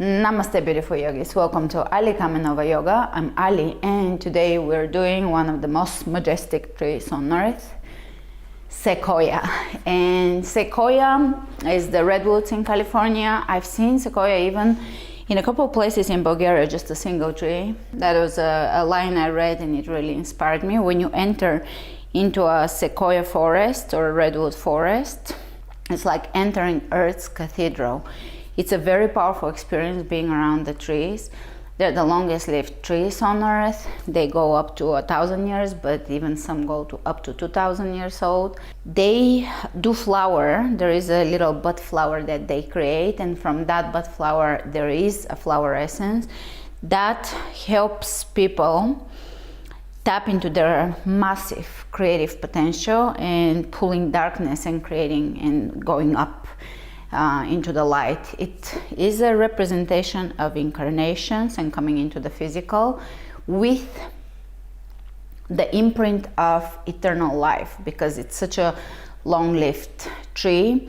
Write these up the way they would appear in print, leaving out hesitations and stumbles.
Namaste, beautiful yogis. Welcome to Ali Kamenova Yoga. I'm Ali, and today we're doing one of the most majestic trees on earth, Sequoia. And Sequoia is the redwoods in California. I've seen Sequoia even in a couple of places in Bulgaria, just a single tree. That was a line I read and it really inspired me. When you enter into a Sequoia forest or a redwood forest, it's like entering Earth's cathedral. It's a very powerful experience being around the trees. They're the longest lived trees on earth. They go up to 1,000 years, but even some go to up to 2,000 years old. They do flower. There is a little bud flower that they create, and from that bud flower there is a flower essence that helps people tap into their massive creative potential and pulling darkness and creating and going up into the light. It is a representation of incarnations and coming into the physical with the imprint of eternal life, because it's such a long-lived tree.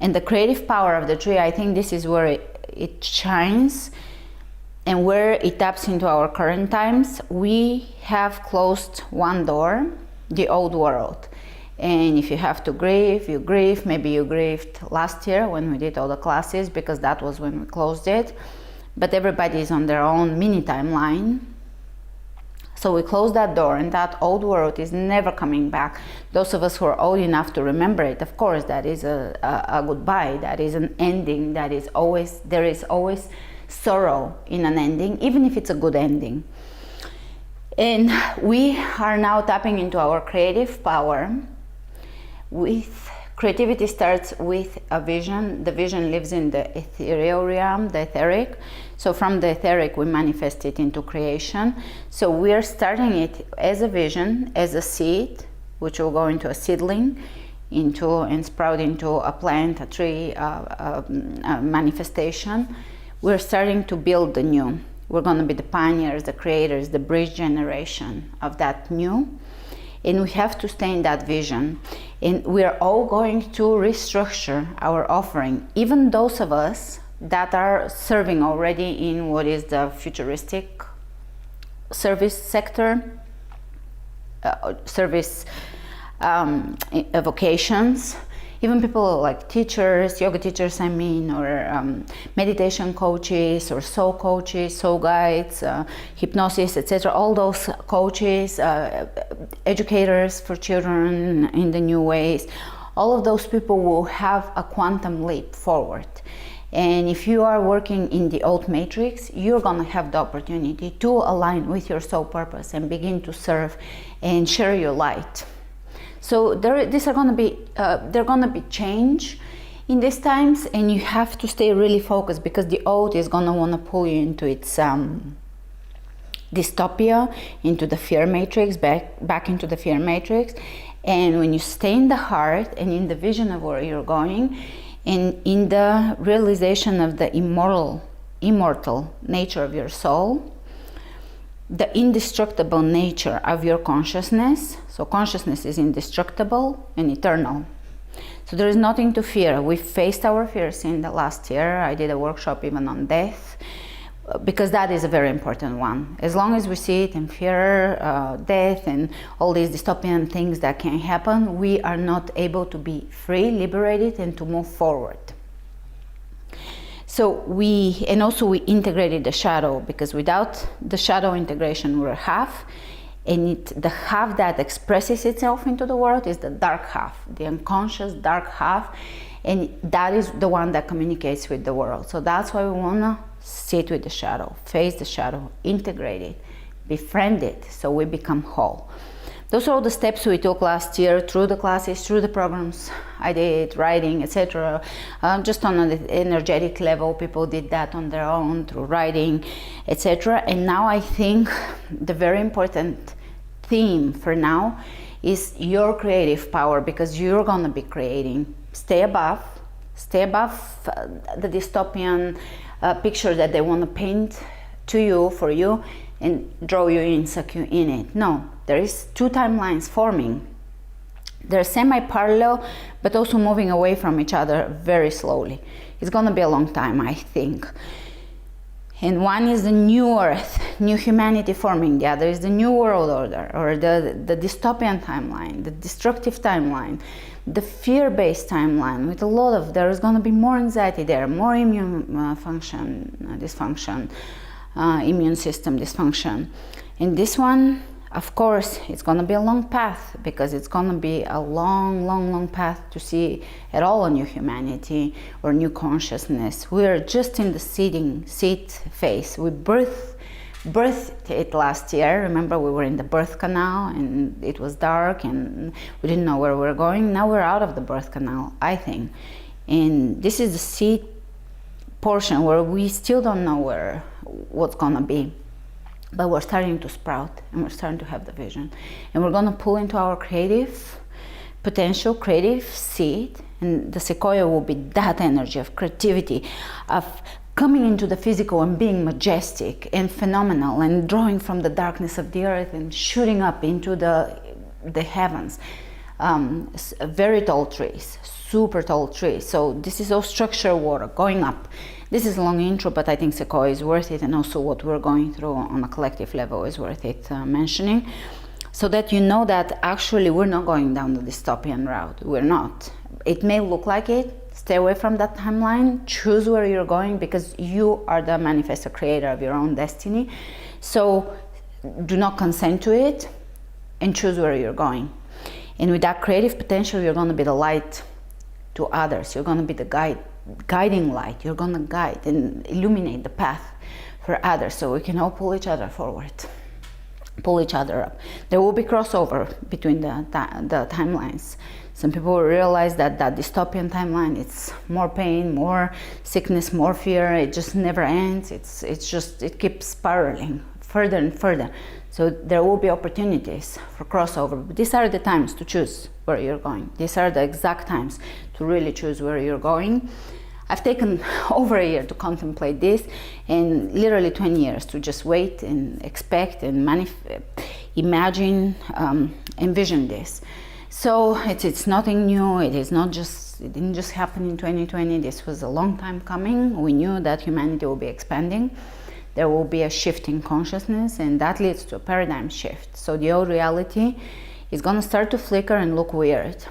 And the creative power of the tree, I think this is where it shines and where it taps into our current times. We have closed one door, the old world. And if you have to grieve, you grieve. Maybe you grieved last year when we did all the classes, because that was when we closed it. But everybody is on their own mini timeline. So we closed that door, and that old world is never coming back. Those of us who are old enough to remember it, of course, that is a goodbye. That is an ending. There is always sorrow in an ending, even if it's a good ending. And we are now tapping into our creative power. With creativity starts with a vision. The vision lives in the ethereal realm, the etheric. So from the etheric we manifest it into creation. So we are starting it as a vision, as a seed, which will go into a seedling, and sprout into a plant, a tree, a manifestation. We're starting to build the new. We're going to be the pioneers, the creators, the bridge generation of that new. And we have to stay in that vision. And we're all going to restructure our offering. Even those of us that are serving already in what is the futuristic service sector, vocations. Even people like teachers, yoga teachers, or meditation coaches, or soul coaches, soul guides, hypnosis, etc. All those coaches, educators for children in the new ways, all of those people will have a quantum leap forward. And if you are working in the old matrix, you're going to have the opportunity to align with your soul purpose and begin to serve and share your light. So they're going to be change in these times, and you have to stay really focused, because the old is going to want to pull you into its dystopia, into the fear matrix, back into the fear matrix. And when you stay in the heart and in the vision of where you're going, and in the realization of the immortal nature of your soul, the indestructible nature of your consciousness. So consciousness is indestructible and eternal. So there is nothing to fear. We faced our fears in the last year. I did a workshop even on death, because that is a very important one. As long as we see it and fear death and all these dystopian things that can happen, we are not able to be free, liberated, and to move forward. So we integrated the shadow, because without the shadow integration, we're half, and the half that expresses itself into the world is the dark half, the unconscious dark half, and that is the one that communicates with the world. So that's why we want to sit with the shadow, face the shadow, integrate it, befriend it, so we become whole. Those are all the steps we took last year through the classes, through the programs I did, writing, etc. Just on an energetic level, people did that on their own through writing, etc. And now I think the very important theme for now is your creative power, because you're going to be creating. Stay above the dystopian picture that they want to paint to you, for you, and draw you in, suck you in it. No, there is two timelines forming. They're semi-parallel, but also moving away from each other very slowly. It's going to be a long time, I think. And one is the new earth, new humanity forming. The other is the new world order, or the dystopian timeline, the destructive timeline, the fear-based timeline with a lot of, there is going to be more anxiety there, more immune function dysfunction, immune system dysfunction. And this one, of course, it's going to be a long path, because it's going to be a long path to see at all a new humanity or new consciousness. We're just in the seed phase. We birthed it last year. Remember, we were in the birth canal and it was dark and we didn't know where we were going. Now we're out of the birth canal, I think. And this is the seed portion where we still don't know what's going to be. But we're starting to sprout and we're starting to have the vision. And we're going to pull into our creative potential, creative seed. And the Sequoia will be that energy of creativity, of coming into the physical and being majestic and phenomenal and drawing from the darkness of the earth and shooting up into the heavens. Very tall trees, super tall trees. So this is all structured water going up. This is a long intro, but I think Sequoia is worth it, and also what we're going through on a collective level is worth it mentioning, so that you know that actually we're not going down the dystopian route. We're not. It may look like it. Stay away from that timeline. Choose where you're going, because you are the manifestor creator of your own destiny. So do not consent to it and choose where you're going. And with that creative potential, you're going to be the light to others. You're going to be the guiding light. You're going to guide and illuminate the path for others, so we can all pull each other forward, pull each other up. There will be crossover between the timelines. Some people will realize that dystopian timeline, it's more pain, more sickness, more fear. It just never ends. It keeps spiraling further and further. So there will be opportunities for crossover. But these are the times to choose where you're going. These are the exact times to really choose where you're going. I've taken over a year to contemplate this, and literally 20 years to just wait and expect and imagine, envision this. So it's nothing new. It didn't just happen in 2020. This was a long time coming. We knew that humanity will be expanding. There will be a shift in consciousness, and that leads to a paradigm shift. So the old reality is going to start to flicker and look weird,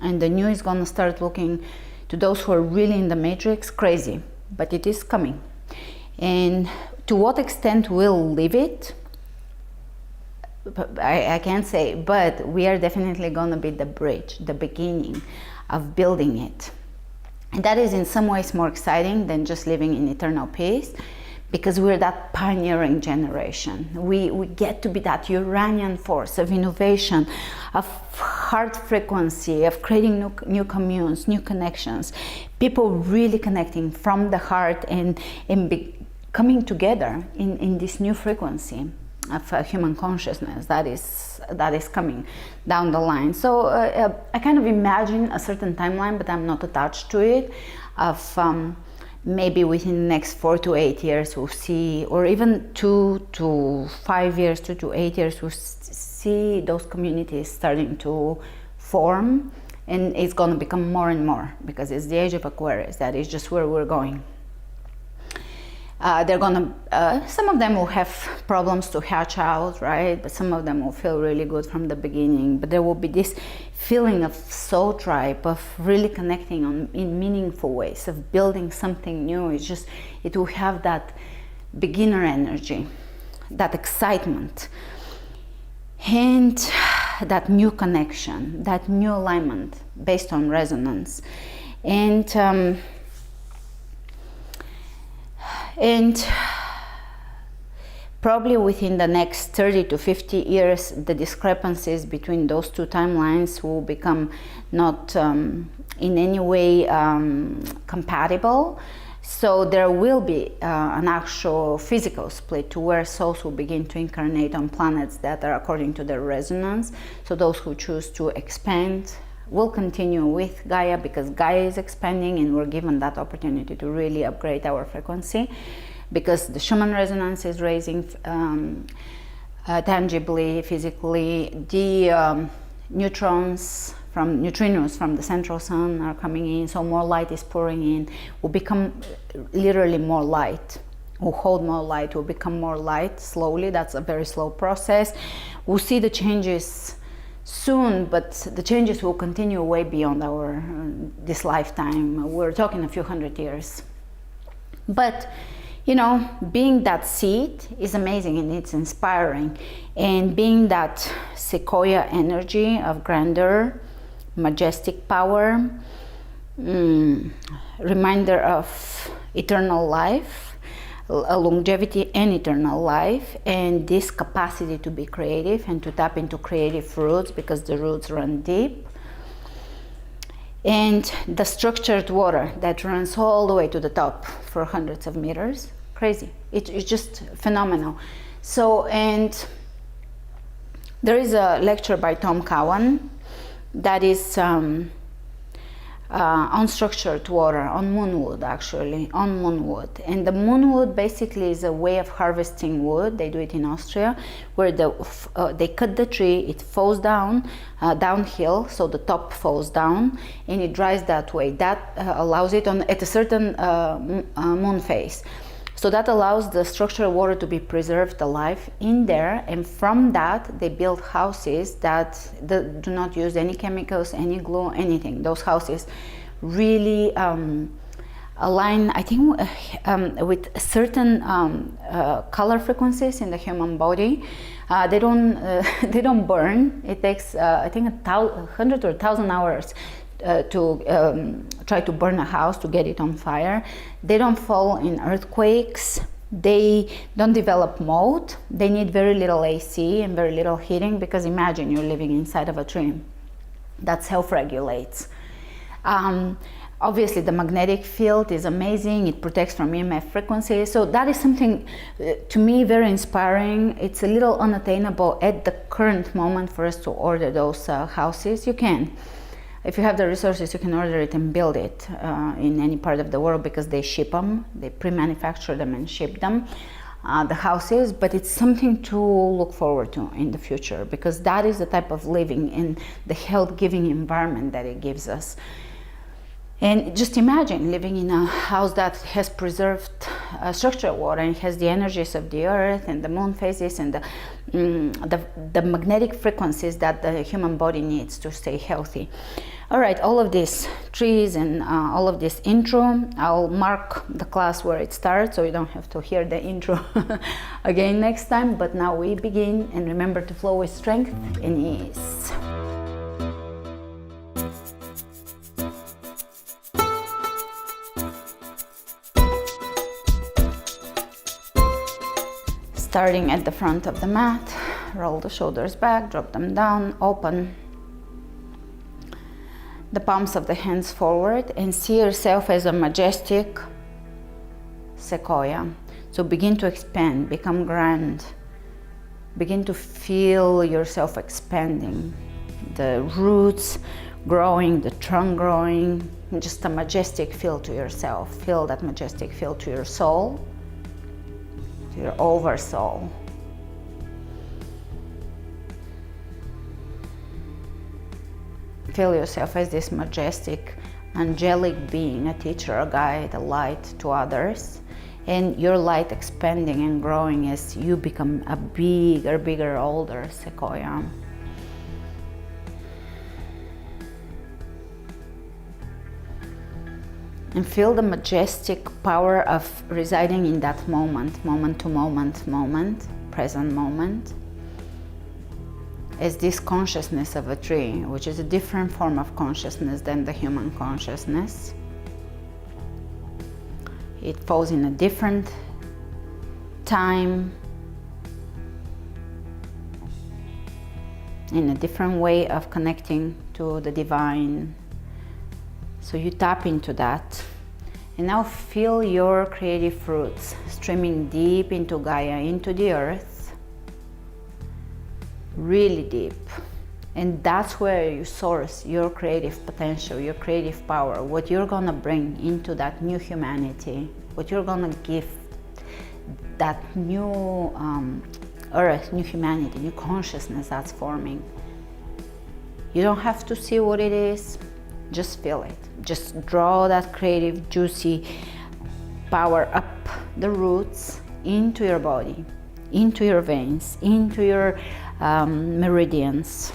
and the new is going to start looking, to those who are really in the matrix, crazy. But it is coming. And to what extent we'll live it, I can't say, but we are definitely going to be the bridge, the beginning of building it. And that is in some ways more exciting than just living in eternal peace, because we're that pioneering generation. We get to be that Uranian force of innovation, of heart frequency, of creating new communes, new connections, people really connecting from the heart and coming together in this new frequency of human consciousness that is coming down the line. So I kind of imagine a certain timeline, but I'm not attached to it, of maybe within the next 4 to 8 years we'll see, or even 2 to 5 years, 2 to 8 years, we'll see those communities starting to form, and it's going to become more and more, because it's the age of Aquarius. That is just where we're going. They're gonna, some of them will have problems to hatch out, right? But some of them will feel really good from the beginning. But there will be this feeling of soul tribe, of really connecting in meaningful ways, of building something new. It will have that beginner energy, that excitement, and that new connection, that new alignment based on resonance. And probably within the next 30 to 50 years, the discrepancies between those two timelines will become not in any way compatible. So there will be an actual physical split, to where souls will begin to incarnate on planets that are according to their resonance. So those who choose to expand will continue with Gaia, because Gaia is expanding, and we're given that opportunity to really upgrade our frequency, because the Schumann resonance is raising tangibly, physically. The neutrinos from the central sun are coming in, so more light is pouring in. Will become literally more light. will hold more light, will become more light slowly. That's a very slow process. We'll see the changes soon, but the changes will continue way beyond our this lifetime. We're talking a few hundred years. But you know, being that seed is amazing and it's inspiring, and being that sequoia energy of grandeur, majestic power, reminder of eternal life, longevity and eternal life, and this capacity to be creative and to tap into creative roots because the roots run deep. And the structured water that runs all the way to the top for hundreds of meters. Crazy. It's just phenomenal. So, and there is a lecture by Tom Cowan that is on structured water, on moonwood, actually, on moonwood. And the moonwood basically is a way of harvesting wood. They do it in Austria, where they cut the tree, it falls down, downhill, so the top falls down, and it dries that way. That allows it at a certain moon phase. So that allows the structural water to be preserved alive in there, and from that they build houses that do not use any chemicals, any glue, anything. Those houses really align, I think, with certain color frequencies in the human body. They don't burn. It takes I think 100 or 1,000 hours to try to burn a house, to get it on fire. They don't fall in earthquakes. They don't develop mold. They need very little AC and very little heating, because imagine you're living inside of a tree that self-regulates. Obviously the magnetic field is amazing. It protects from EMF frequencies. So that is something to me very inspiring. It's a little unattainable at the current moment for us to order those houses. You can. If you have the resources, you can order it and build it in any part of the world, because they ship them, they pre-manufacture them and ship them, the houses. But it's something to look forward to in the future, because that is the type of living and the health-giving environment that it gives us. And just imagine living in a house that has preserved structural water and has the energies of the earth and the moon phases and the magnetic frequencies that the human body needs to stay healthy. All right, all of these trees and all of this intro, I'll mark the class where it starts, so you don't have to hear the intro again next time. But now we begin, and remember to flow with strength and ease. Starting at the front of the mat, roll the shoulders back, drop them down, open the palms of the hands forward, and see yourself as a majestic sequoia. So begin to expand, become grand. Begin to feel yourself expanding, the roots growing, the trunk growing, just a majestic feel to yourself. Feel that majestic feel to your soul, to your oversoul. Feel yourself as this majestic, angelic being, a teacher, a guide, a light to others, and your light expanding and growing as you become a bigger, older sequoia. And feel the majestic power of residing in that moment, moment to moment, present moment, as this consciousness of a tree, which is a different form of consciousness than the human consciousness. It falls in a different time, in a different way of connecting to the divine. So you tap into that. And now feel your creative roots streaming deep into Gaia, into the earth. Really deep. And that's where you source your creative potential, your creative power, what you're gonna bring into that new humanity, what you're gonna give that new earth, new humanity, new consciousness that's forming. You don't have to see what it is, just feel it. Just draw that creative, juicy power up the roots into your body, into your veins, into your meridians.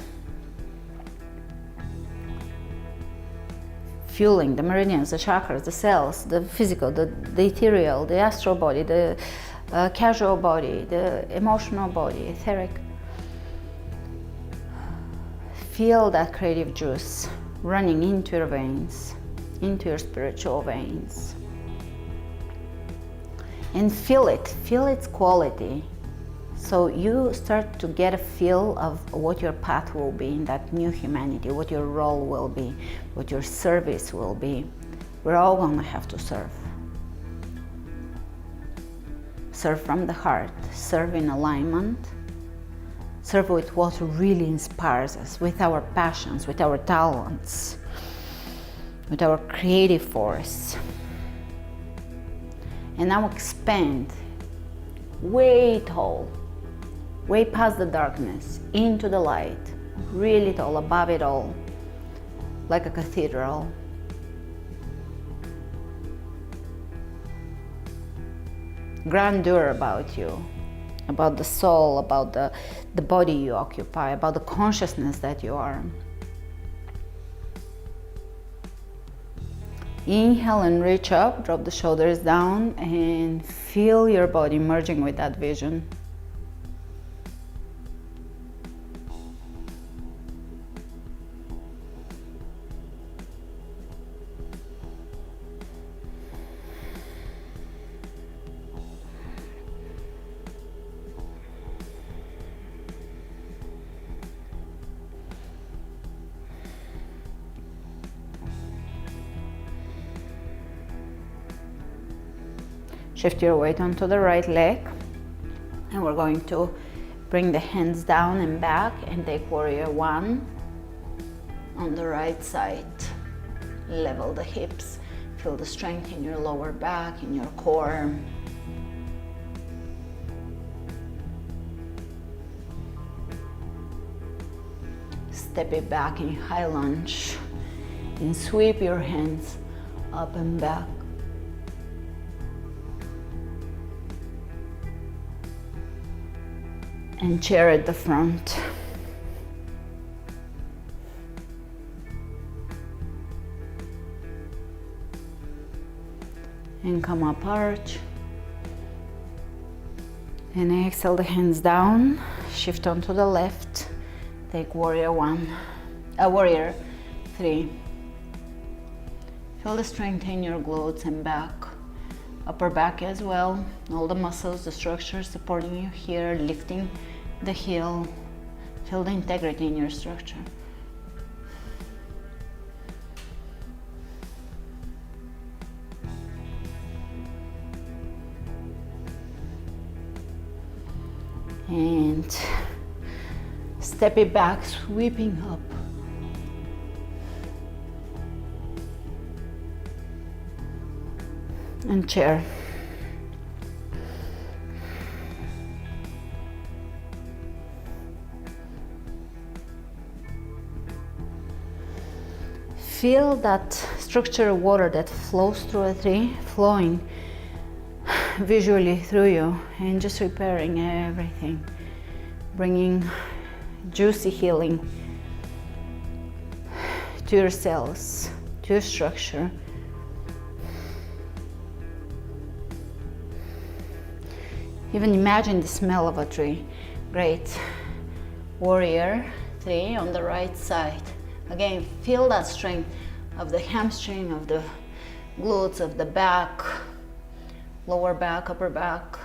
Fueling the meridians, the chakras, the cells, the physical, the ethereal, the astral body, the casual body, the emotional body, etheric. Feel that creative juice running into your veins, into your spiritual veins. And feel its quality. So you start to get a feel of what your path will be in that new humanity, what your role will be, what your service will be. We're all gonna have to serve. Serve from the heart, serve in alignment, serve with what really inspires us, with our passions, with our talents, with our creative force. And now expand way tall, way past the darkness, into the light, really tall, above it all, like a cathedral. Grandeur about you, about the soul, about the body you occupy, about the consciousness that you are. Inhale and reach up, drop the shoulders down, and feel your body merging with that vision. Shift your weight onto the right leg, and we're going to bring the hands down and back and take warrior one on the right side. Level the hips, feel the strength in your lower back, in your core. Step it back in high lunge and sweep your hands up and back. And chair at the front. And come up, arch. And exhale the hands down, shift onto the left, take warrior one, warrior three. Feel the strength in your glutes and back. Upper back as well, all the muscles, the structure supporting you here, lifting the heel. Feel the integrity in your structure. And step it back, sweeping up. And chair. Feel that structure of water that flows through a tree, flowing visually through you and just repairing everything, bringing juicy healing to your cells, to your structure. Even imagine the smell of a tree. Great. Warrior three on the right side. Again, feel that strength of the hamstring, of the glutes, of the back, lower back, upper back,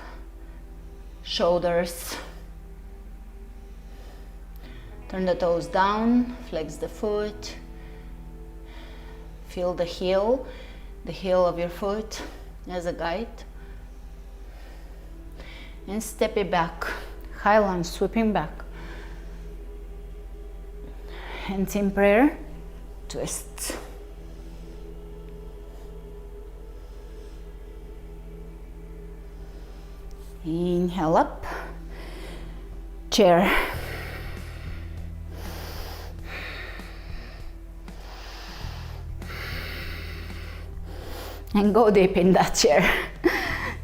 shoulders. Turn the toes down, flex the foot. Feel the heel of your foot as a guide. And step it back, high lunge, sweeping back. Hands in prayer, twist. Inhale up, chair. And go deep in that chair.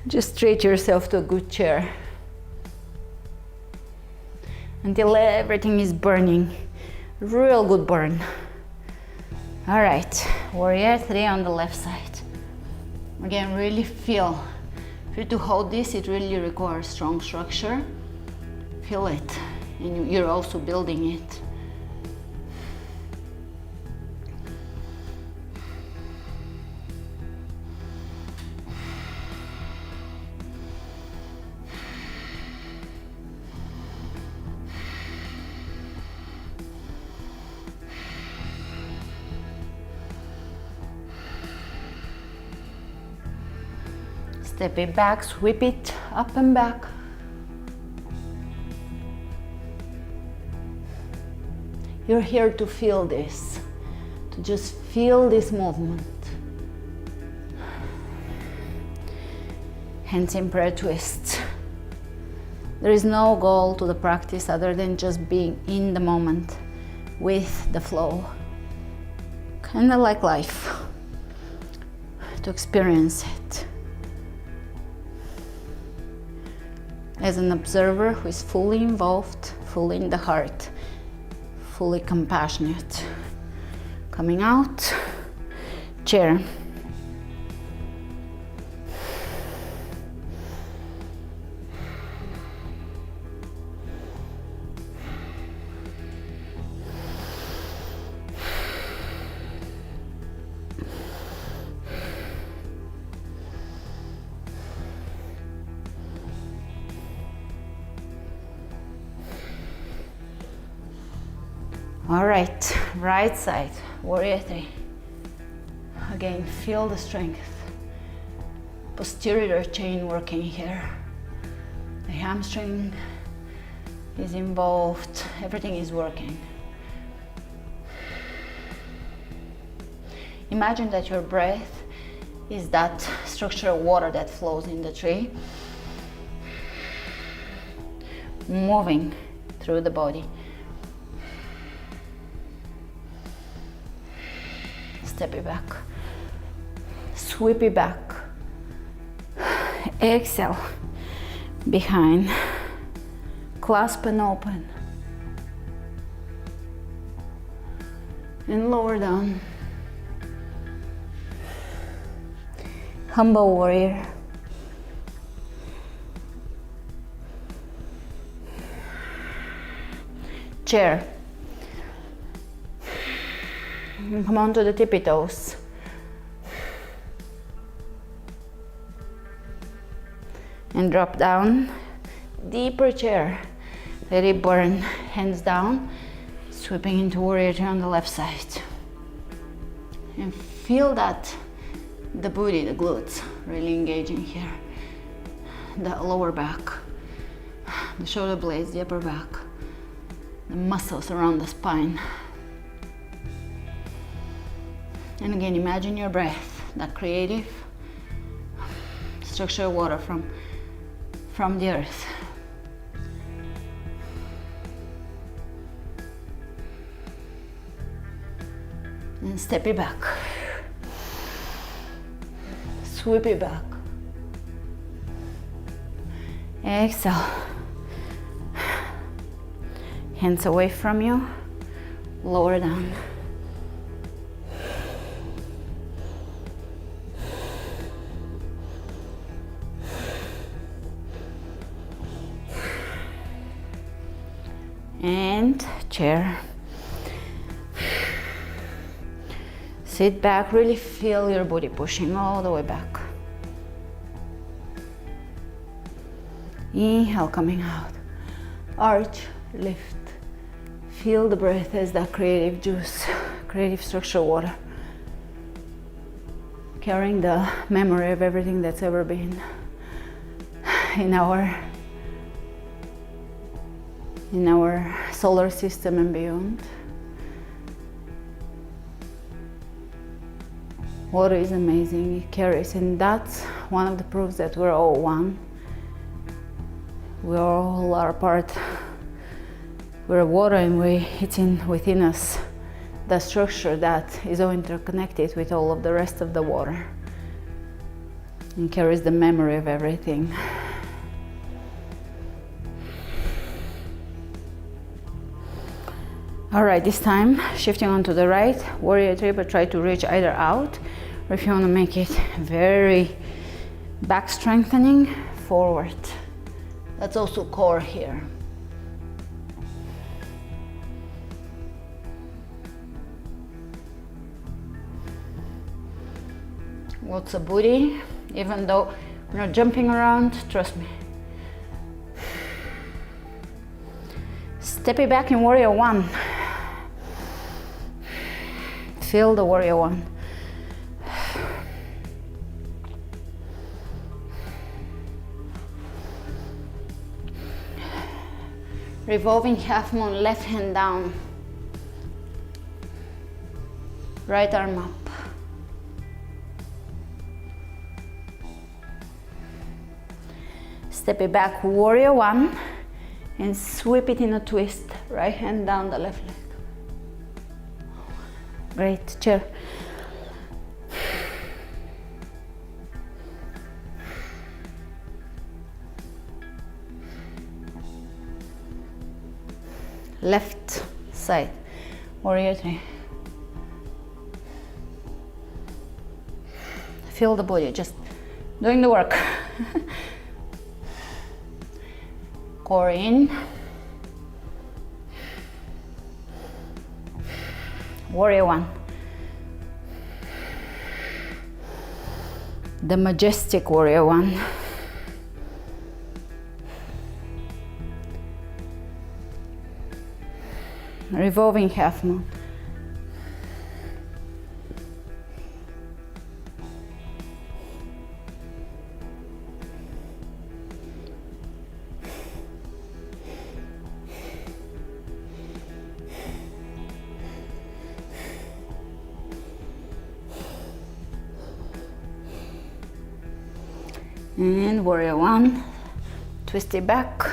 Just treat yourself to a good chair until everything is burning. Real good burn. All right, warrior 3 on the left side. Again, really feel. For you to hold this, it really requires strong structure. Feel it, and you're also building it. Step it back, sweep it up and back. You're here to feel this, to just feel this movement. Hands in prayer twist. There is no goal to the practice other than just being in the moment with the flow. Kind of like life, to experience it. As an observer who is fully involved, fully in the heart, fully compassionate. Coming out, chair. All right, right side, warrior 3. Again, feel the strength. Posterior chain working here. The hamstring is involved, everything is working. Imagine that your breath is that structured water that flows in the tree, moving through the body. Step it back, sweep it back, exhale, behind, clasp and open, and lower down. Humble warrior. Chair. Come on to the tippy toes. And drop down. Deeper chair. Let it burn. Hands down. Sweeping into warrior 2 on the left side. And feel that the booty, the glutes, really engaging here. The lower back. The shoulder blades, the upper back. The muscles around the spine. And again, imagine your breath, that creative structured water from the earth. And step it back. Sweep it back. Exhale. Hands away from you, lower down. And chair. Sit back, really feel your body pushing all the way back. Inhale, coming out. Arch, lift. Feel the breath as that creative juice, creative structural water. Carrying the memory of everything that's ever been in our solar system and beyond. Water is amazing, it carries, and that's one of the proofs that we're all one. We all are part. We're water, and it's within us the structure that is all interconnected with all of the rest of the water. and carries the memory of everything. All right, this time shifting onto the right, warrior three, but try to reach either out, or if you want to make it very back strengthening, forward. That's also core here. What's a booty? Even though you're not jumping around, trust me. Step it back in warrior one. Feel the warrior one. Revolving half moon, left hand down. Right arm up. Step it back, warrior one, and sweep it in a twist. Right hand down the left leg. Great, chair. Left side, warrior three. Feel the body, just doing the work. Core in. Warrior one. The majestic warrior one. Revolving half moon. And warrior one, twist it back,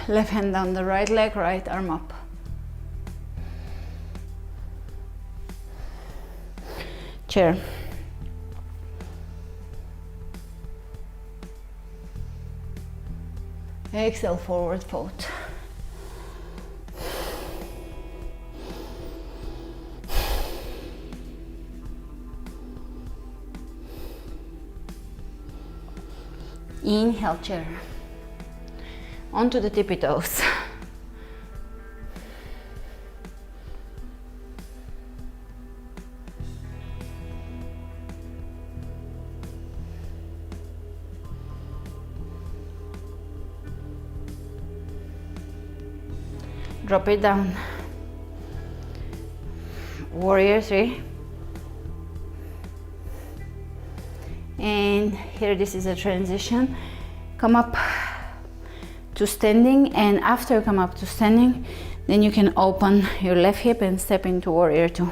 left hand down the right leg, right arm up. Chair. Exhale, forward fold. Inhale, chair. Onto the tippy toes. Drop it down. Warrior three. And here, this is a transition. Come up to standing, and after you come up to standing, then you can open your left hip and step into warrior two.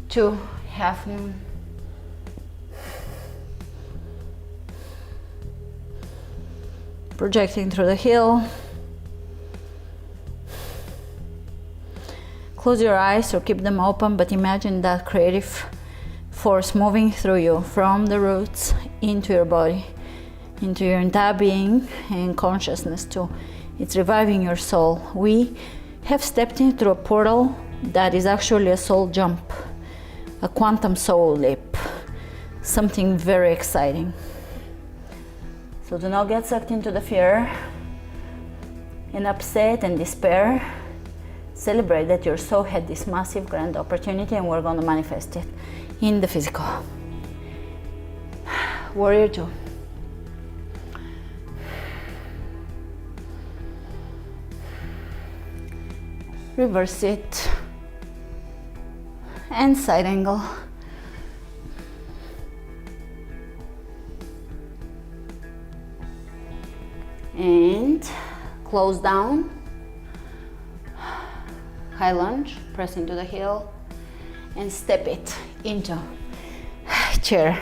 Two, half moon. Projecting through the heel. Close your eyes or keep them open, but imagine that creative force moving through you from the roots into your body, into your entire being and consciousness too. It's reviving your soul. We have stepped in through a portal that is actually a soul jump, a quantum soul leap, something very exciting. So do not get sucked into the fear and upset and despair. Celebrate that your soul had this massive grand opportunity, and we're going to manifest it in the physical. Warrior two. Reverse it and side angle. And close down, high lunge, press into the heel and step it into chair.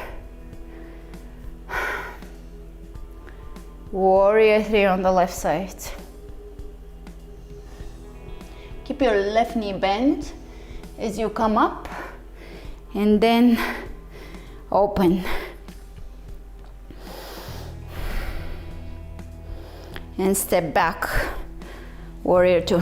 Warrior 3 on the left side. Keep your left knee bent as you come up, and then open. And step back, Warrior 2.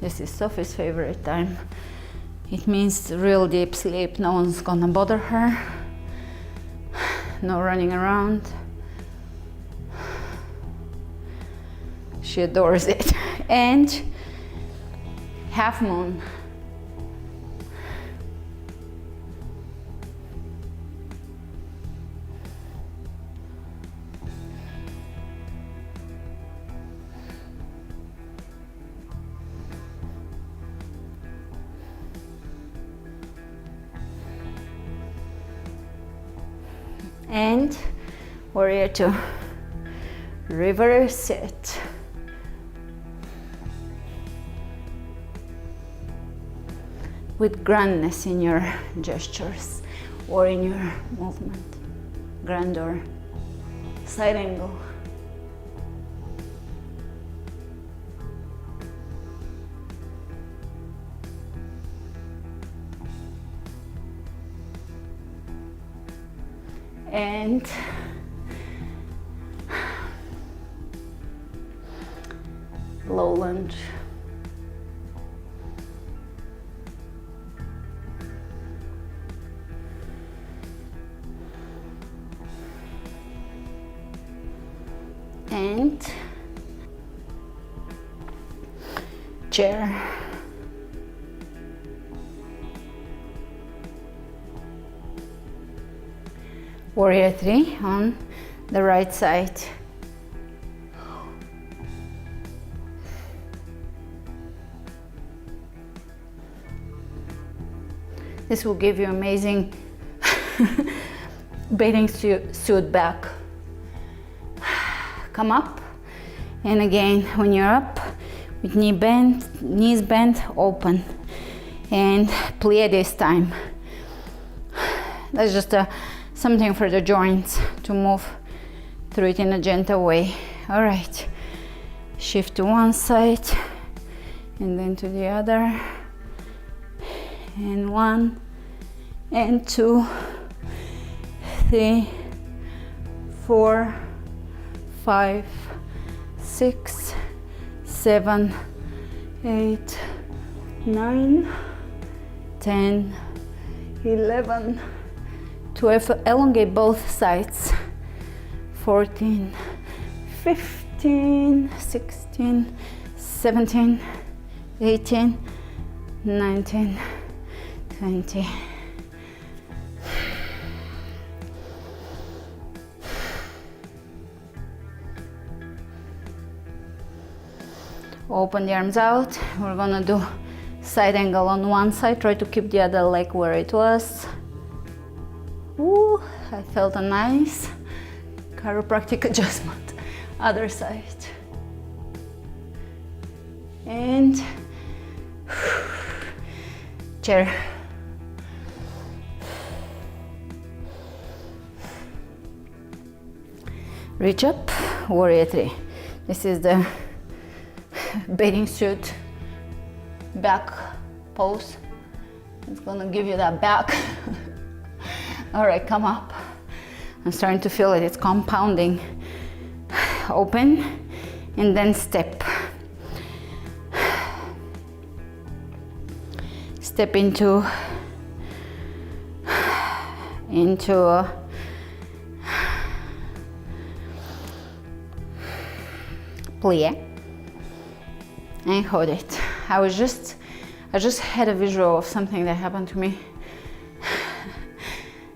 This is Sophie's favorite time. It means real deep sleep. No one's gonna bother her. No running around. She adores it. And half moon. And Warrior 2. Reverse it. With grandness in your gestures or in your movement. Grandeur. Side angle. And low lunge. And chair. Warrior 3 on the right side. This will give you amazing bathing suit back. Come up, and again when you're up, with knees bent, open, and plie this time. That's just something for the joints to move through it in a gentle way. All right, shift to one side and then to the other, and 1 and 2, 3, 4, 5, 6, 7, 8, 9, 10, 11, 12, elongate both sides, 14, 15, 16, 17, 18, 19, 20. Open the arms out. We're gonna do side angle on one side. Try to keep the other leg where it was. Ooh, I felt a nice chiropractic adjustment. Other side. And chair. Reach up, Warrior 3. This is the bathing suit back pose. It's gonna give you that back. All right, come up. I'm starting to feel it, it's compounding. Open and then step. Step into plie and hold it. I just had a visual of something that happened to me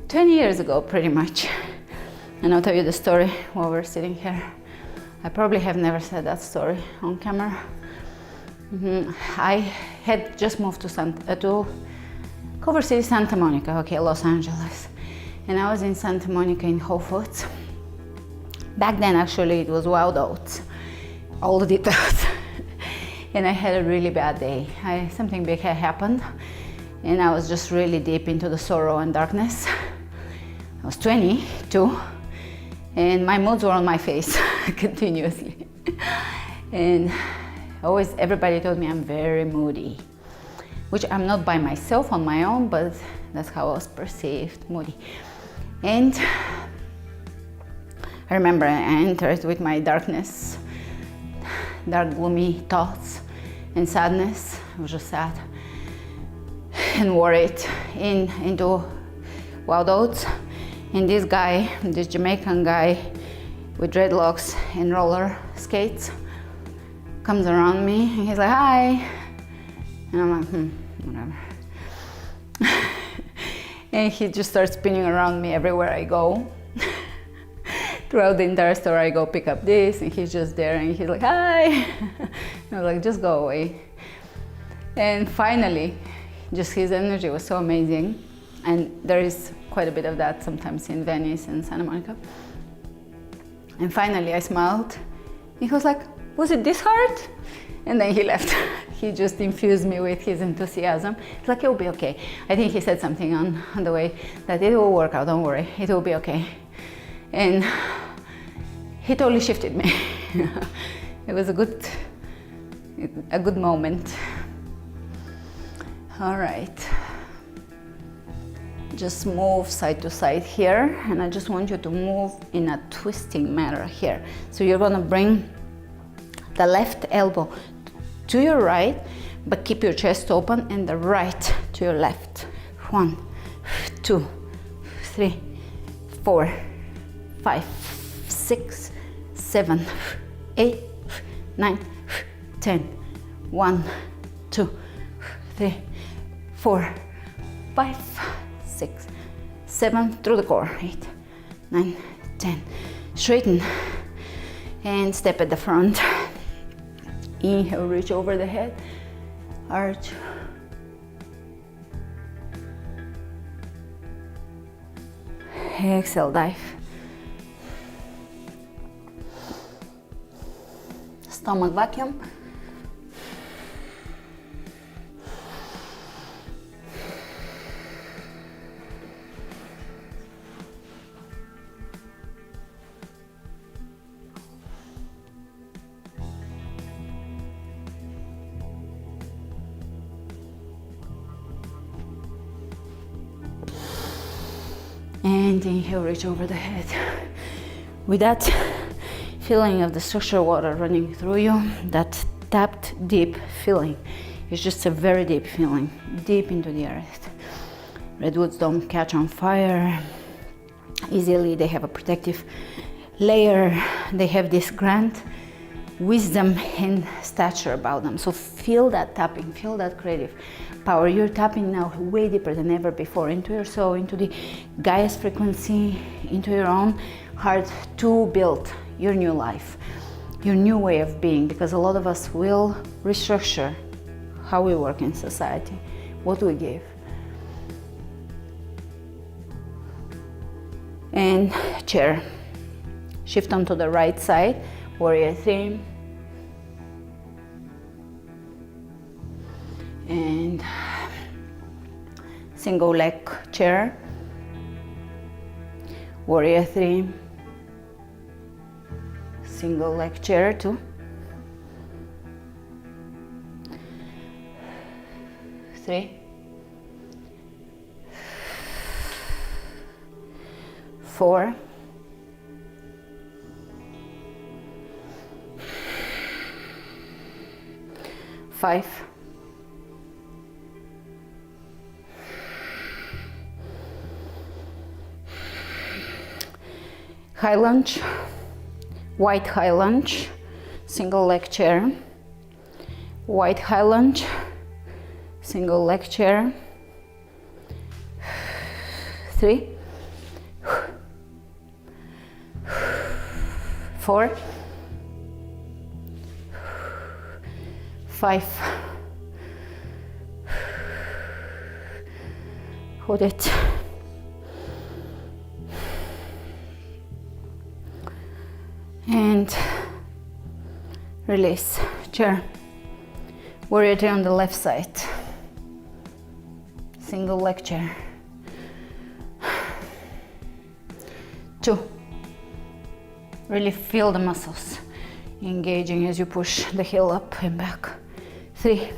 20 years ago, pretty much. And I'll tell you the story while we're sitting here. I probably have never said that story on camera. I had just moved to Culver City, Santa Monica, okay, Los Angeles. And I was in Santa Monica in Whole Foods. Back then, actually, it was Wild Oats, all the details. and I had a really bad day. Something big had happened, and I was just really deep into the sorrow and darkness. I was 22, and my moods were on my face continuously. And always everybody told me I'm very moody, which I'm not by myself on my own, but that's how I was perceived, moody. And I remember I entered with my darkness, dark gloomy thoughts and sadness. I was just sad and worried into Wild Oats. And this guy, this Jamaican guy with dreadlocks and roller skates, comes around me and he's like, hi. And I'm like, whatever. And he just starts spinning around me everywhere I go. Throughout the entire store, I go pick up this, and he's just there, and he's like, hi. And I was like, just go away. And finally, just his energy was so amazing. And there is quite a bit of that sometimes in Venice and Santa Monica. And finally, I smiled. He was like, was it this hard? And then he left. He just infused me with his enthusiasm. It's like, it'll be okay. I think he said something on the way that it will work out, don't worry, it will be okay. And he totally shifted me. It was a good moment. All right. Just move side to side here, and I just want you to move in a twisting manner here. So you're gonna bring the left elbow to your right, but keep your chest open, and the right to your left. 1, 2, 3, 4, 5, 6, 7, 8, 9, 10. 1, 2, 3, 4, 5, 6, 7, through the core. 8, 9, 10. Straighten and step at the front. Inhale, reach over the head, arch. Exhale, dive. Stomach vacuum. And inhale, reach over the head. With that feeling of the structured water running through you, that tapped deep feeling, it's just a very deep feeling, deep into the earth. Redwoods don't catch on fire easily. They have a protective layer. They have this grand wisdom and stature about them. So feel that tapping, feel that creative power. You're tapping now way deeper than ever before into your soul, into the Gaia's frequency, into your own heart to build your new life, your new way of being, because a lot of us will restructure how we work in society, what we give. And chair. Shift onto the right side, warrior 3. And single leg chair, warrior 3. Single leg chair 2. 3. 4. 5. 6. High lunge, white high lunge, single leg chair, white high lunge, single leg chair. 3. 4. 5. Hold it. And release. Chair. Warrior Tree on the left side. Single leg chair. 2. Really feel the muscles engaging as you push the heel up and back. 3.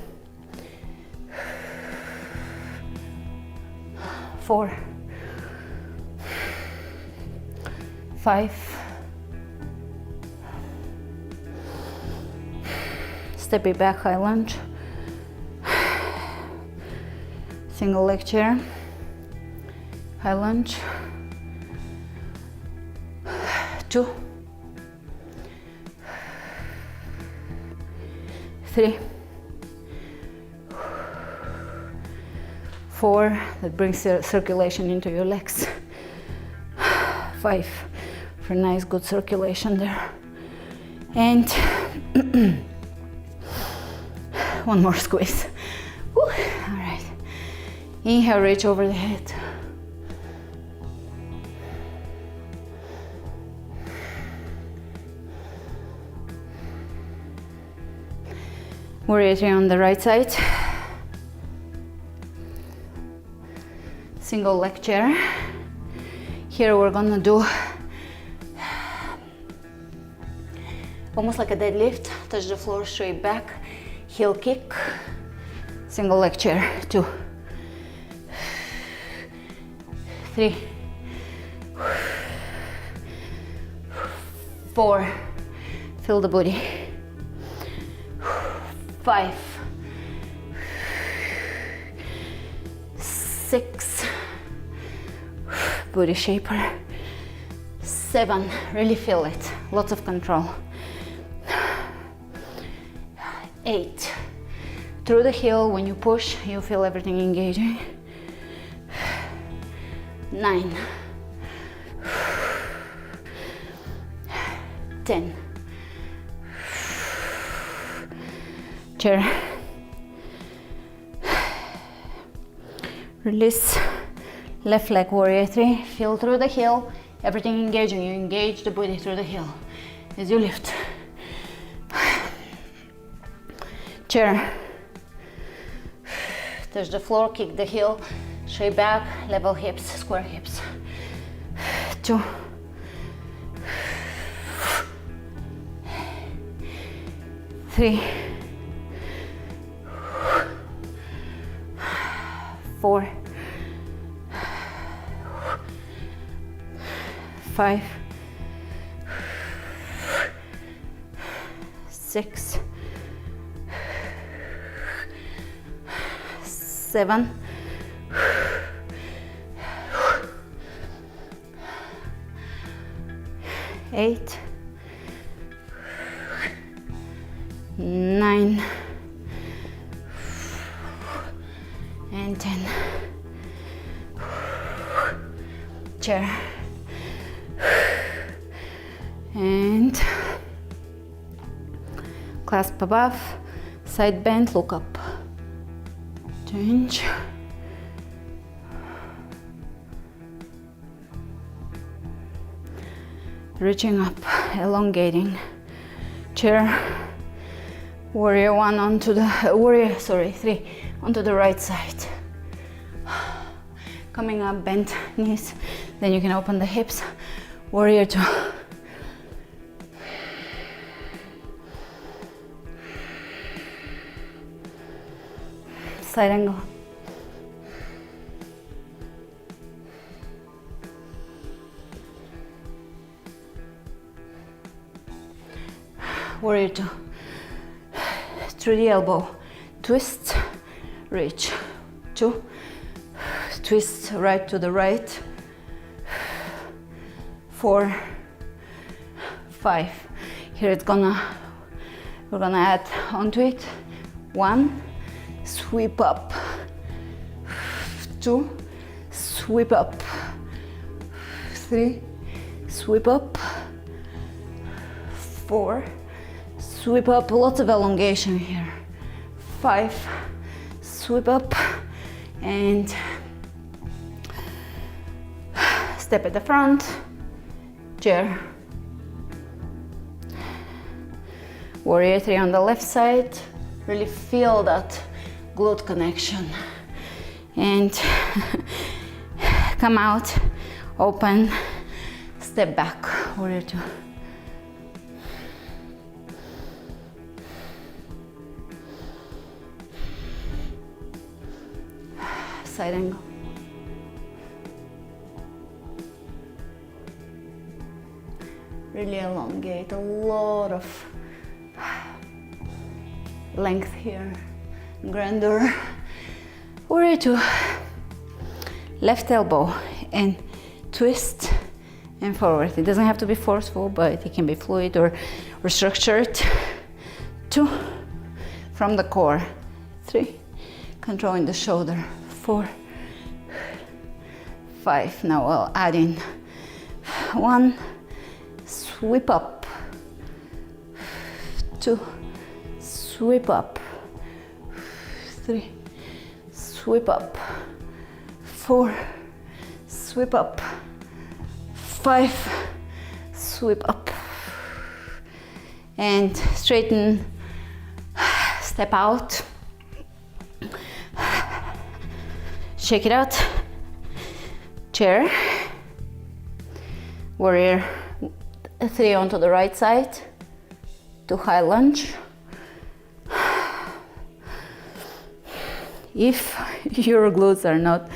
4. 5. Step it back, high lunge. Single leg chair. High lunge. 2. 3. 4. That brings circulation into your legs. 5. For nice, good circulation there. And one more squeeze. Woo. All right. Inhale, reach over the head. Warrior Tree on the right side. Single leg chair. Here we're gonna do almost like a deadlift. Touch the floor, straight back, heel kick. Single leg chair. 2. 3. 4. Feel the booty. 5. 6. Booty shaper. 7. Really feel it. Lots of control. 8. Through the heel, when you push, you feel everything engaging. 9. 10. Chair. Release. Left leg, Warrior Tree. Feel through the heel, everything engaging. You engage the body through the heel as you lift. Chair. Touch the floor, kick the heel, straight back, level hips, square hips. 2. 3. 4. 5. 6. 7. 8. 9. And 10. Chair. And clasp above, side bend, look up. Change. Reaching up, elongating. Chair. Warrior 1 onto the Warrior 3 onto the right side. Coming up, bend knees. Then you can open the hips. Warrior 2. Side angle. Warrior 2. Through the elbow. Twist, reach. 2. Twist right to the right. 4. 5. Here we're gonna add onto it. 1. Sweep up. 2. Sweep up. 3. Sweep up. 4. Sweep up. Lots of elongation here. 5. Sweep up. And step at the front. Chair. Warrior 3 on the left side. really feel that glute connection. And come out, open, step back, warrior two. Side angle. Really elongate, a lot of length here, grandeur. Warrior two. Left elbow and twist and forward. It doesn't have to be forceful, but it can be fluid or structured. 2, from the core. 3, controlling the shoulder. 4, 5. Now we'll add in 1, sweep up. 2, sweep up. 3, sweep up. 4, sweep up. 5, sweep up. And straighten, step out. Shake it out. Chair. Warrior 3 onto the right side. To high lunge. If your glutes are not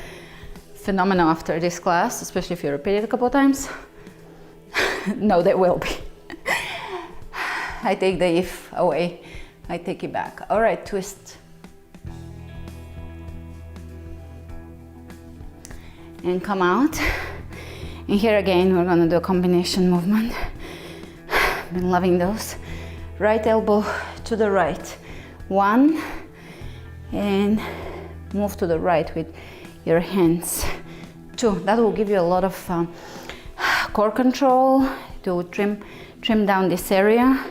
phenomenal after this class, especially if you repeat it a couple of times, no, they will be. I take the if away, I take it back. All right, twist. And come out. And here again, we're gonna do a combination movement. Been loving those. Right elbow to the right. 1, and move to the right with your hands. 2, that will give you a lot of core control to trim down this area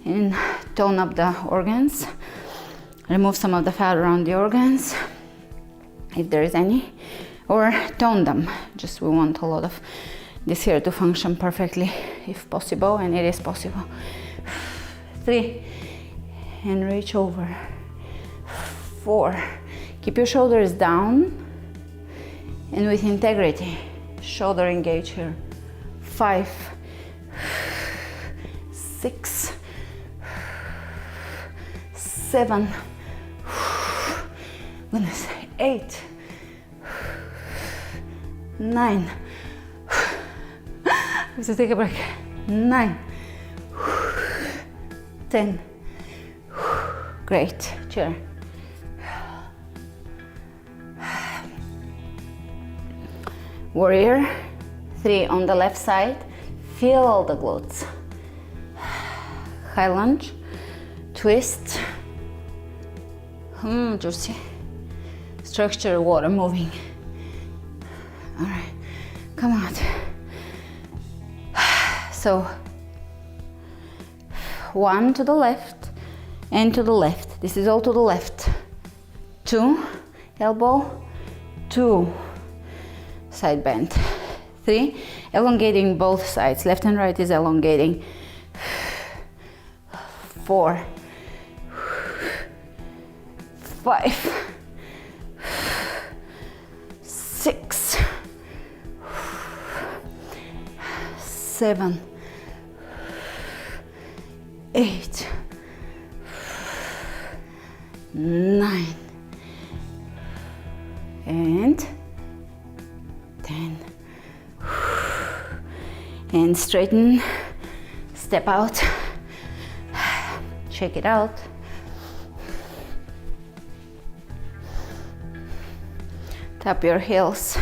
and tone up the organs. Remove some of the fat around the organs, if there is any, or tone them. Just we want a lot of this here to function perfectly, if possible, and it is possible. 3, and reach over. 4, keep your shoulders down and with integrity, shoulder engage here. 5, 6, 7, goodness, 8, 9, let's take a break. 9, 10, great, chair. Warrior 3 on the left side, feel the glutes. High lunge, twist, juicy, structure, water moving. All right, come out. So 1 to the left and to the left. This is all to the left. 2, elbow, 2, side bend. 3, elongating both sides. Left and right is elongating. 4, 5, 6, 7, 8, 9, and 10. And straighten, step out, shake it out. Tap your heels.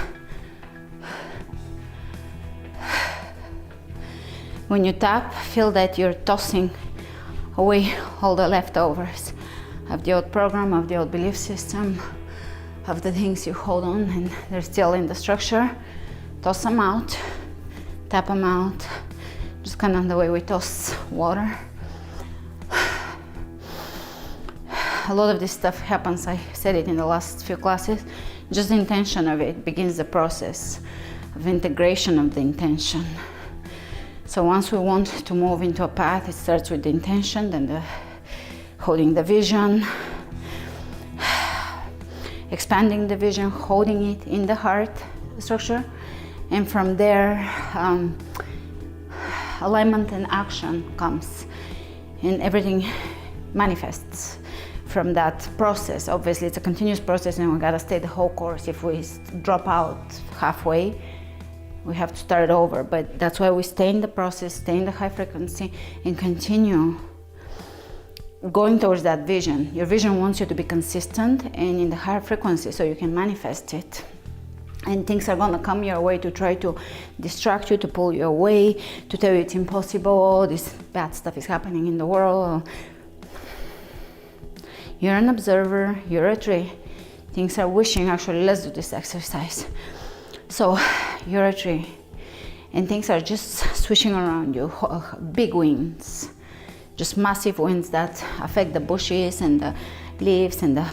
When you tap, feel that you're tossing away all the leftovers of the old program, of the old belief system, of the things you hold on and they're still in the structure. Toss them out, tap them out, just kind of the way we toss water. A lot of this stuff happens, I said it in the last few classes, just the intention of it begins the process of integration of the intention. So once we want to move into a path, it starts with the intention, then the holding the vision, expanding the vision, holding it in the heart structure, and from there alignment and action comes, and everything manifests from that process. Obviously it's a continuous process, and we gotta stay the whole course. If we drop out halfway, we have to start over, but that's why we stay in the process, stay in the high frequency, and continue going towards that vision. Your vision wants you to be consistent and in the higher frequency so you can manifest it. And things are gonna come your way to try to distract you, to pull you away, to tell you it's impossible, all this bad stuff is happening in the world. You're an observer, you're a tree. Things are wishing, actually, let's do this exercise. So, you're a tree, and things are just swishing around you, big winds. Just massive winds that affect the bushes and the leaves and the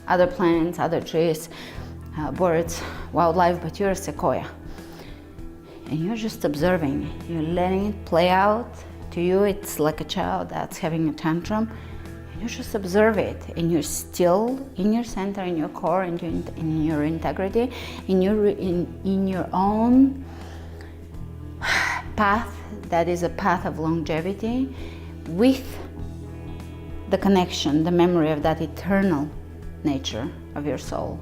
other plants, other trees, birds, wildlife, but you're a sequoia. And you're just observing. You're letting it play out. To you, it's like a child that's having a tantrum. And you just observe it. And you're still in your center, in your core, in your integrity, in your own path that is a path of longevity, with the connection, the memory of that eternal nature of your soul,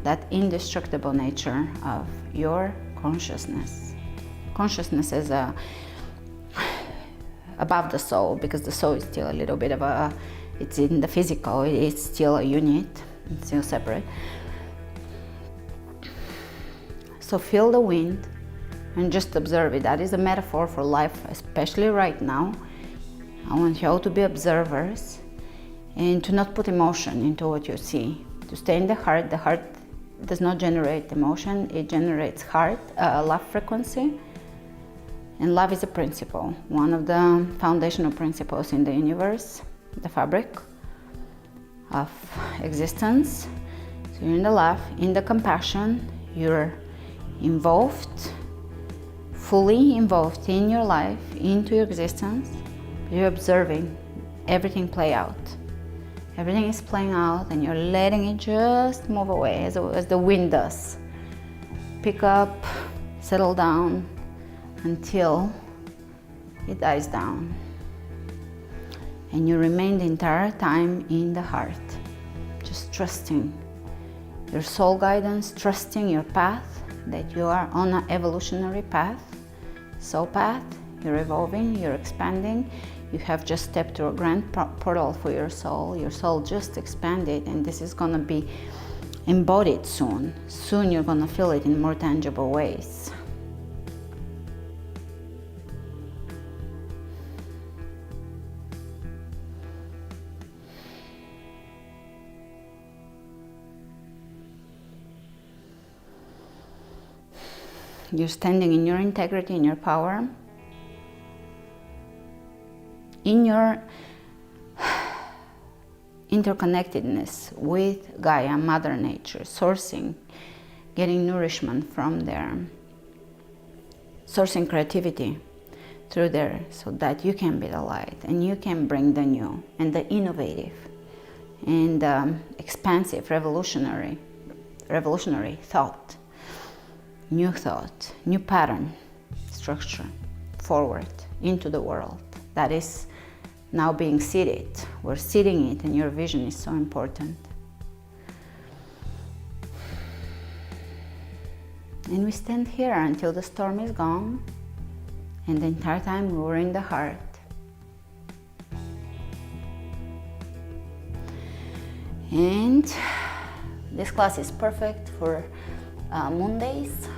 that indestructible nature of your consciousness. Consciousness is above the soul, because the soul is still a little bit of it's in the physical, it's still a unit, it's still separate. So feel the wind and just observe it. That is a metaphor for life, especially right now. I want you all to be observers and to not put emotion into what you see. To stay in the heart. The heart does not generate emotion, it generates love frequency. And love is a principle, one of the foundational principles in the universe, the fabric of existence. So you're in the love, in the compassion, you're involved, fully involved in your life, into your existence. You're observing everything play out. Everything is playing out, and you're letting it just move away as the wind does. Pick up, settle down until it dies down. And you remain the entire time in the heart, just trusting your soul guidance, trusting your path, that you are on an evolutionary path, soul path. You're evolving, you're expanding. You have just stepped through a grand portal for your soul. Your soul just expanded, and this is gonna be embodied soon. Soon you're gonna feel it in more tangible ways. You're standing in your integrity, in your power, in your interconnectedness with Gaia, Mother Nature, sourcing, getting nourishment from there, sourcing creativity through there, so that you can be the light and you can bring the new and the innovative and expansive, revolutionary thought, new pattern, structure forward into the world that is now being seeded. We're seeding it, and your vision is so important. And we stand here until the storm is gone, and the entire time we were in the heart. And this class is perfect for Mondays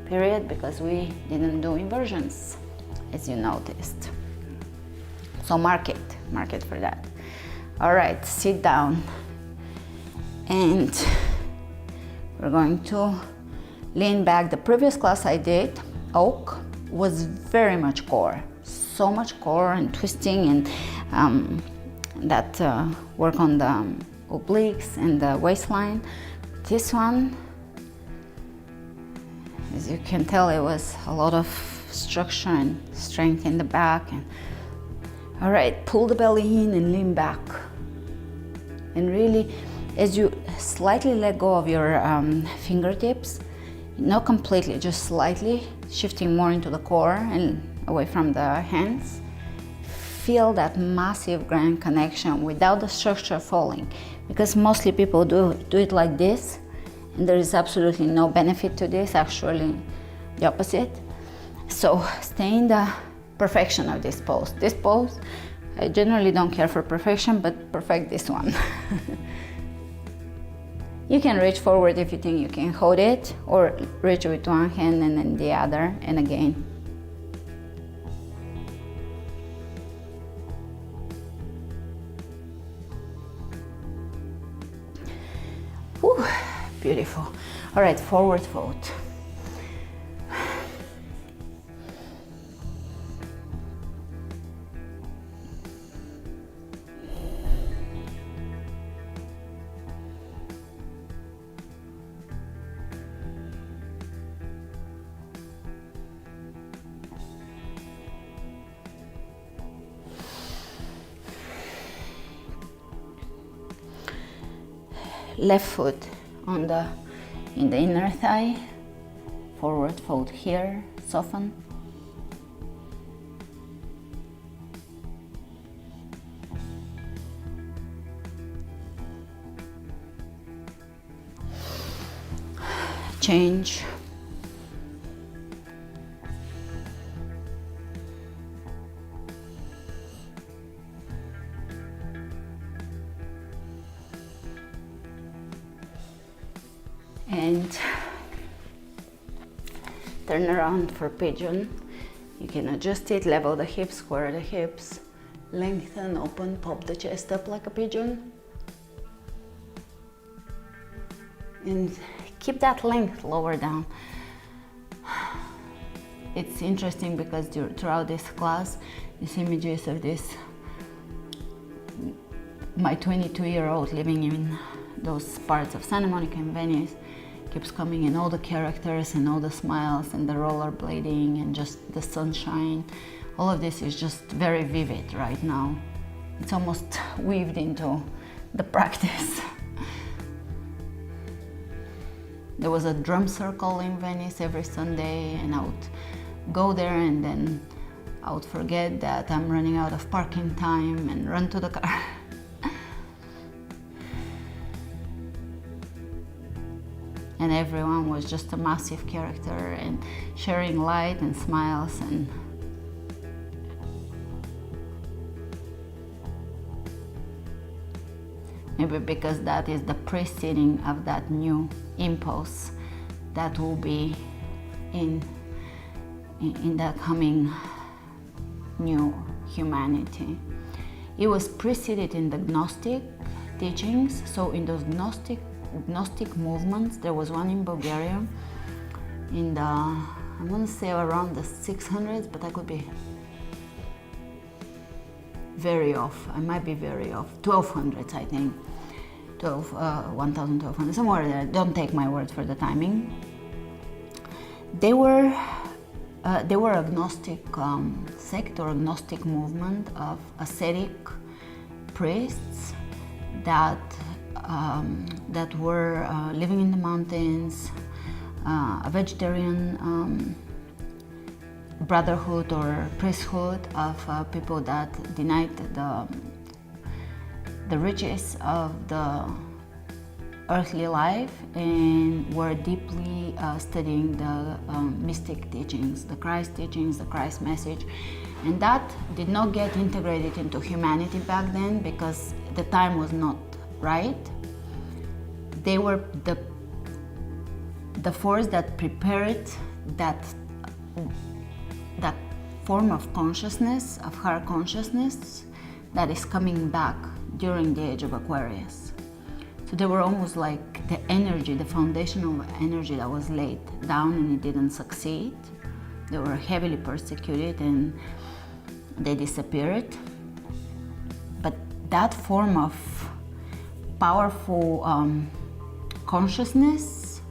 period, because we didn't do inversions, as you noticed. So mark it for that. All right, sit down, and we're going to lean back. The previous class I did, oak, was very much core, so much core and twisting, and that work on the obliques and the waistline. This one, as you can tell, it was a lot of structure and strength in the back, and All right, pull the belly in and lean back. And really, as you slightly let go of your fingertips, not completely, just slightly, shifting more into the core and away from the hands, feel that massive grand connection without the structure falling. Because mostly people do it like this, and there is absolutely no benefit to this, actually the opposite. So stay in the perfection of this pose. This pose, I generally don't care for perfection, but perfect this one. You can reach forward if you think you can hold it, or reach with one hand and then the other, and again. Whew, beautiful. All right, forward fold. Left foot in the inner thigh, forward fold here, soften. Change. And turn around for pigeon. You can adjust it, level the hips, square the hips, lengthen, open, pop the chest up like a pigeon. And keep that length lower down. It's interesting because throughout this class, these images of this, my 22-year-old living in those parts of Santa Monica and Venice, keeps coming in, all the characters and all the smiles and the rollerblading and just the sunshine. All of this is just very vivid right now. It's almost weaved into the practice. There was a drum circle in Venice every Sunday, and I would go there and then I would forget that I'm running out of parking time and run to the car. And everyone was just a massive character and sharing light and smiles, and maybe because that is the preceding of that new impulse that will be in the coming new humanity. It was preceded in the Gnostic teachings. So in those Gnostic movements, there was one in Bulgaria in the, I'm going to say around the 600s, but I could be very off. I might be very off. 1200s, I think. 1200, somewhere there. Don't take my word for the timing. They were a Gnostic sect or a Gnostic movement of ascetic priests that were living in the mountains, a vegetarian brotherhood or priesthood of people that denied the riches of the earthly life and were deeply studying the mystic teachings, the Christ teachings, the Christ message. And that did not get integrated into humanity back then because the time was not right. They were the force that prepared that form of consciousness, of higher consciousness, that is coming back during the age of Aquarius. So they were almost like the energy, the foundational energy that was laid down and it didn't succeed. They were heavily persecuted and they disappeared. But that form of powerful consciousness,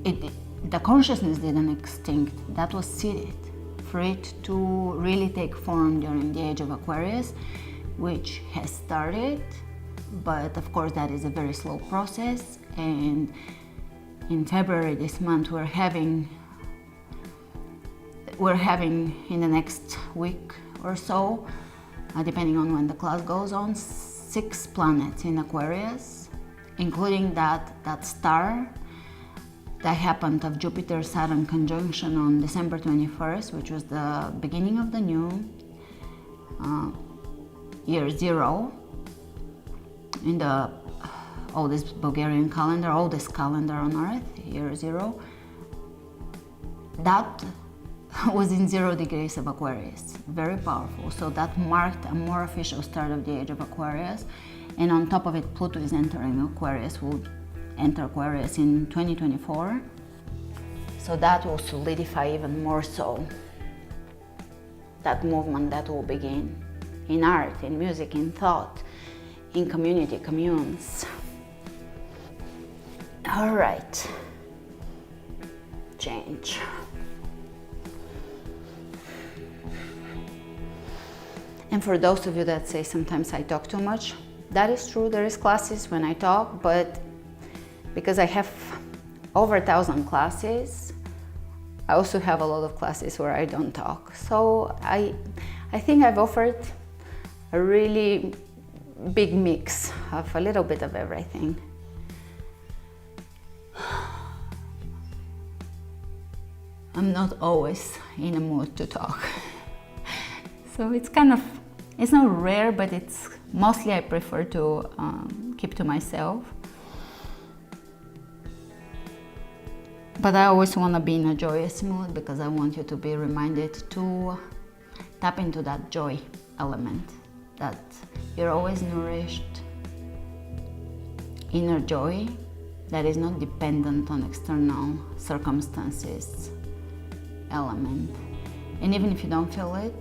the consciousness didn't extinct. That was seated for it to really take form during the age of Aquarius, which has started, but of course that is a very slow process. And in February this month we're having in the next week or so, depending on when the class goes on, 6 planets in Aquarius, including that star that happened of Jupiter-Saturn conjunction on December 21st, which was the beginning of the new year 0 in the oldest Bulgarian calendar, oldest calendar on Earth, year 0. That was in 0 degrees of Aquarius, very powerful. So that marked a more official start of the age of Aquarius. And on top of it, Pluto is entering Aquarius, will enter Aquarius in 2024. So that will solidify even more so that movement that will begin in art, in music, in thought, in community, communes. All right, change. And for those of you that say sometimes I talk too much, that is true. There is classes when I talk, but because I have over 1,000 classes, I also have a lot of classes where I don't talk. So I think I've offered a really big mix of a little bit of everything. I'm not always in a mood to talk. So it's not rare, but it's mostly I prefer to keep to myself. But I always want to be in a joyous mood because I want you to be reminded to tap into that joy element, that you're always nourished inner joy that is not dependent on external circumstances element. And even if you don't feel it,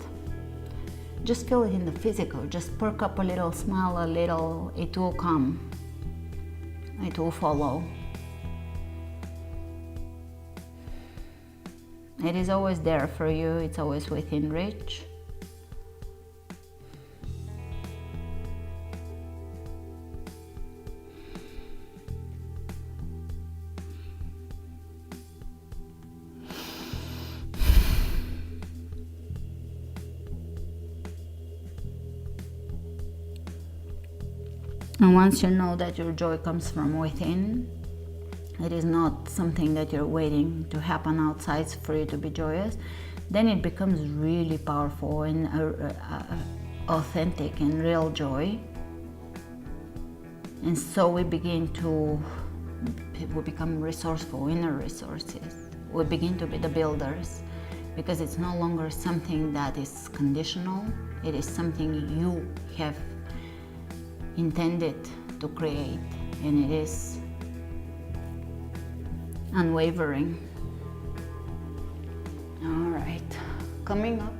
just feel it in the physical. Just perk up a little, smile a little, it will come, it will follow. It is always there for you, it's always within reach. And once you know that your joy comes from within, it is not something that you're waiting to happen outside for you to be joyous, then it becomes really powerful and authentic and real joy. And so we become resourceful, inner resources. We begin to be the builders, because it's no longer something that is conditional. It is something you have intended to create, and it is unwavering. All right, coming up.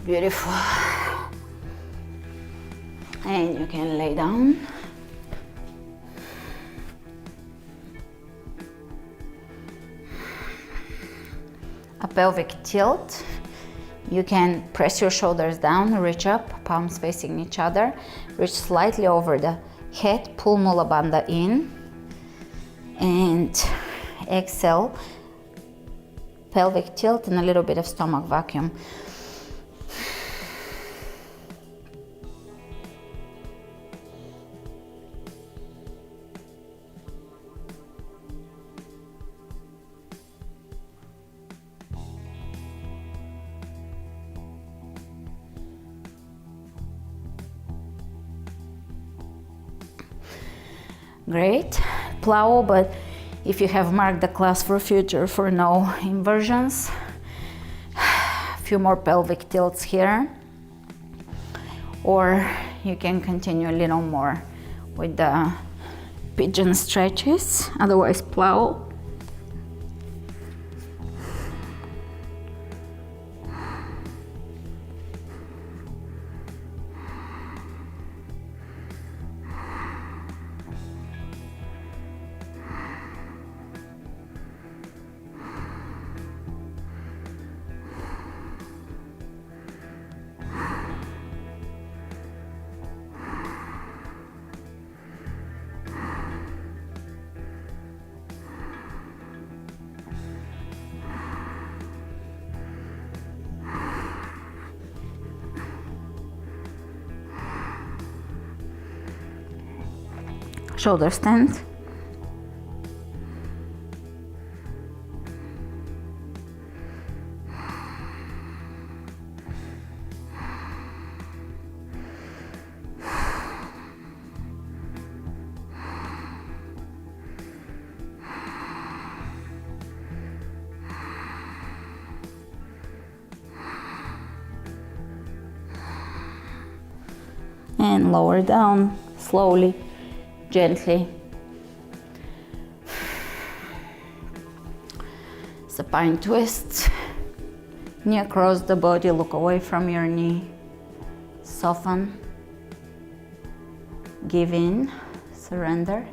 Beautiful. And you can lay down. A pelvic tilt. You can press your shoulders down, reach up, palms facing each other, reach slightly over the head, pull Mula Bandha in, and exhale, pelvic tilt and a little bit of stomach vacuum. Great, plow, but if you have marked the class for future for no inversions, a few more pelvic tilts here, or you can continue a little more with the pigeon stretches, otherwise plow. shoulder stand. And lower down slowly, gently. Supine twist. Knee across the body, look away from your knee. Soften. Give in, surrender.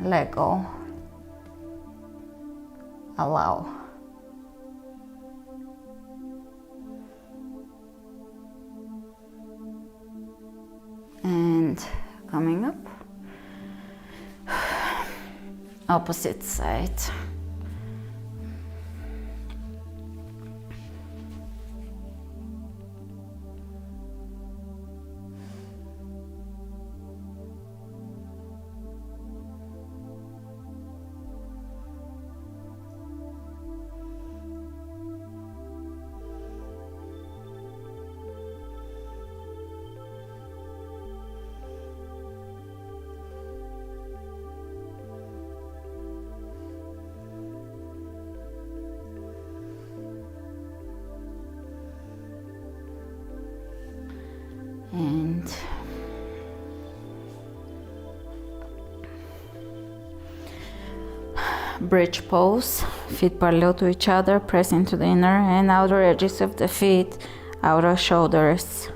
Let go. Allow. And coming up, opposite side. And bridge pose, feet parallel to each other, press into the inner and outer edges of the feet, outer shoulders.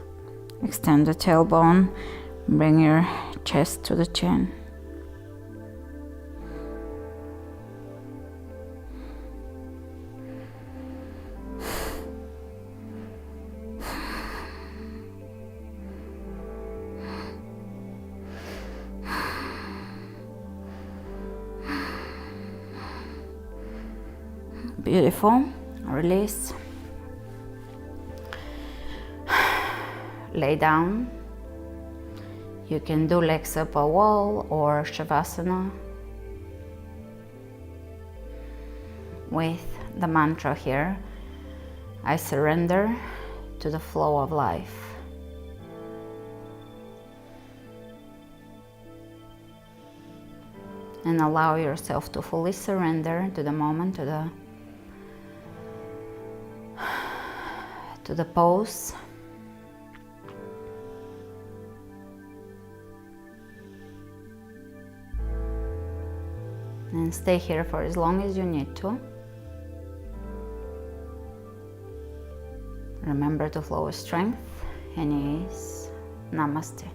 Extend the tailbone, bring your chest to the chin. Beautiful. Release. Lay down. You can do legs up a wall or Shavasana with the mantra here: I surrender to the flow of life. And allow yourself to fully surrender to the moment, to the pose. And stay here for as long as you need to. Remember to flow with strength and ease. Namaste.